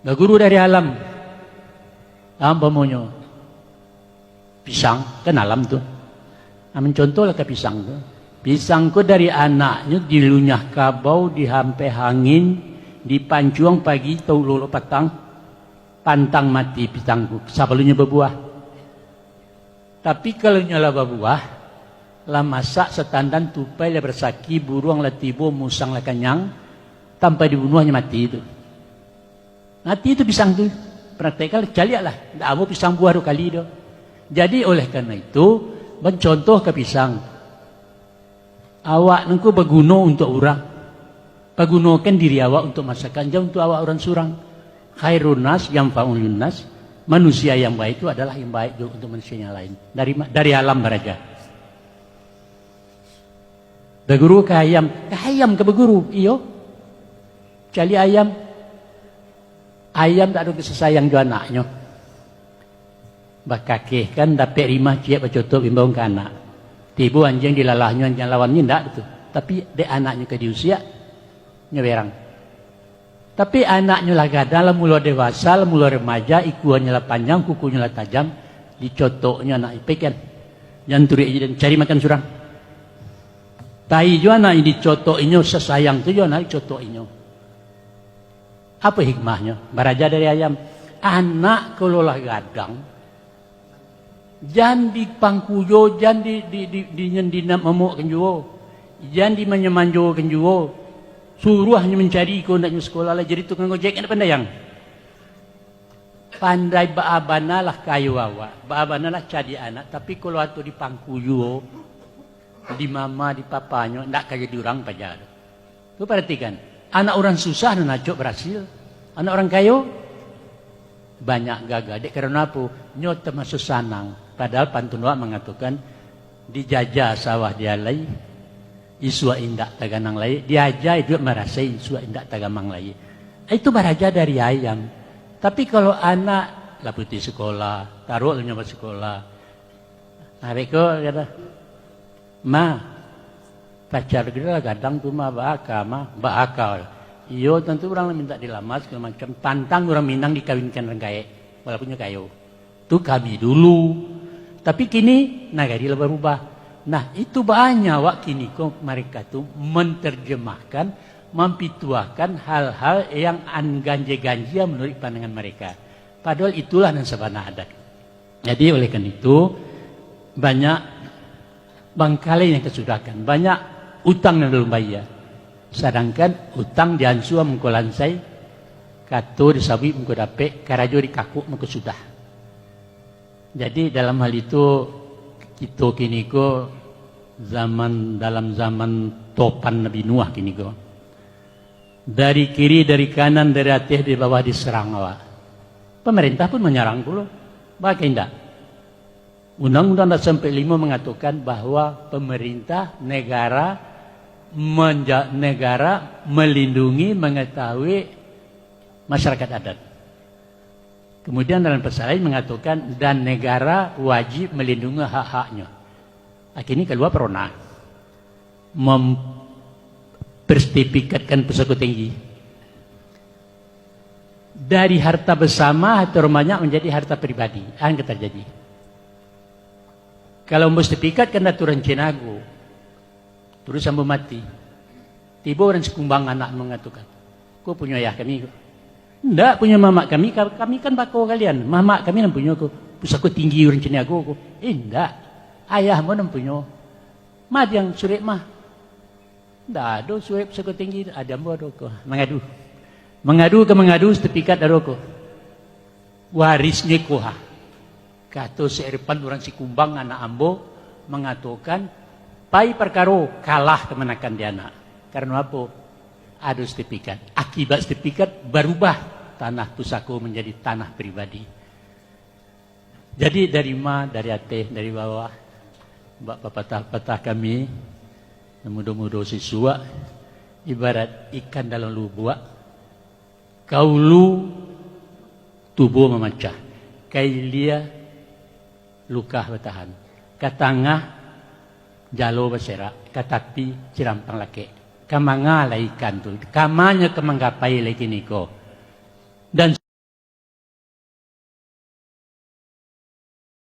Nah, guru dari alam. Apa maunya? Pisang, kan alam tuh. Amin contoh lah ke pisang tuh. Pisang ko dari anaknya dilunyah kabau, dihampe hangin, dipancuang pagi, tau lolo petang, pantang mati pisangku. Sabalunya berbuah. Tapi kalau nyala berbuah, lah masak setandan tupai lah bersaki, buruang lah tibo, musang lah kenyang, tanpa dibunuhnya mati itu. Mati itu pisang tuh. Praktekal caliak lah. Tak mau pisang buah 2 kali itu. Jadi oleh karena itu, mencontoh ke pisang. Awak nengku berguna untuk orang. Pergunakan diri awak untuk masakan. Jangan untuk awak orang surang. Khairun nas yang fa'ul nas. Manusia yang baik itu adalah yang baik untuk manusia yang lain. Dari alam beraja. Beguru ke ayam. Ke ayam ke beguru. Iyo. Cali ayam. Ayam tak ada kesesayang jo anaknya. Bakakeh kan dapat rimah ciak bacotok bimbang ke anak. Tibu anjing dilalahnya anjing lawannya enggak gitu. Tapi dek anaknya ke diusia nyeberang. Tapi anaknya lah gadang, lah mula dewasa, lah mula remaja, ikuannya lah panjang, kukunya lah tajam, dicotoknya anak ipek kan. Jangan turi aja dan cari makan surang. Tai jo anak ini dicotokinnya sesayang tu jo anak dicotokinnya. Apa hikmahnya? Baraja dari ayam. Anak kalau lah gadang, jangan dipangkuyo, jangan dinyendina memukkan juga, jangan dimanjamanjokan juga. Suruh hanya mencari ikut naknya sekolah lah jadi tukang ojek kan pandai yang. Pandai baabana lah kayu awak, baabana lah cadi anak. Tapi kalau atau dipangkuyo, di mama, di papanya, ndak kayak di orang pajar. Tuh perhatikan. Anak orang susah dan acok berhasil. Anak orang kayu banyak gagal. Dek karena apa? Nyot termasuk sanang. Padahal pantun wak mengatakan dijajah sawah dia lai, iswa indak taganang lai. Diajah itu merasai iswa indak tagamang lai. Itu baraja dari ayam. Tapi kalau anak lah putih sekolah, taruh nyoba sekolah. Nah, beko kata, ma pacar kita kadang tuh mah bakal. Iyo tentu orang minta dilamar segala macam. Pantang orang Minang dikawinkan renggae walaupunnya kayu. Itu kami dulu. Tapi kini nagari lah berubah. Nah itu banyak wak kini kok mereka tuh menerjemahkan, mempituahkan hal-hal yang ganjil-ganjil menurut pandangan mereka. Padahal itulah yang sebenarnya adat. Jadi oleh karena itu banyak bangkalai yang kesudahkan, banyak utang yang belum bayar. Sedangkan utang diansua mengkolansai, kato disabi mengkodape, karajo dikaku mengkesudah. Jadi dalam hal itu kita kini ko dalam zaman topan Nabi Nuh kini ko. Dari kiri, dari kanan, dari atas, di bawah diserang awak. Pemerintah pun menyerang dulu. Bagaimana? Undang-Undang 45 mengatakan bahwa pemerintah negara melindungi, mengetahui masyarakat adat. Kemudian dalam pasal lain mengatakan dan negara wajib melindungi hak-haknya. Akhirnya keluar perona mempersertifikatkan pusaka tinggi dari harta bersama atau banyak menjadi harta pribadi. Yang terjadi. Kalau sertifikat kan aturan Cinago, terus sampai mati. Tiba orang sekumbang anak mengatakan, kau punya ayah kami. Tidak punya mamak kami kan bako kalian. Mamak kami yang punya kau. Pusaka tinggi orang Cinago. Tidak. Ayahmu yang punya. Mah yang surek mah. Tidak ada surek pusaka tinggi. Ada mu ada kau. Mengadu sertifikat ada kau. Warisnya kuha. Kata seirpan orang sikumbang anak ambo mengatakan pai perkaro kalah kemenakan di anak. Karena apa? Ada sertifikat. Akibat sertifikat berubah tanah pusaka menjadi tanah pribadi. Jadi dari atas, dari bawah, patah kami, mudah-mudahan siswa, ibarat ikan dalam lubuk, kaulu tubuh memecah, kailia luka bertahan, katangah jalo berserak, katapi cirampang laki. Kamanga lah ikan tu, kamanya kemanggapai lagi niko. Dan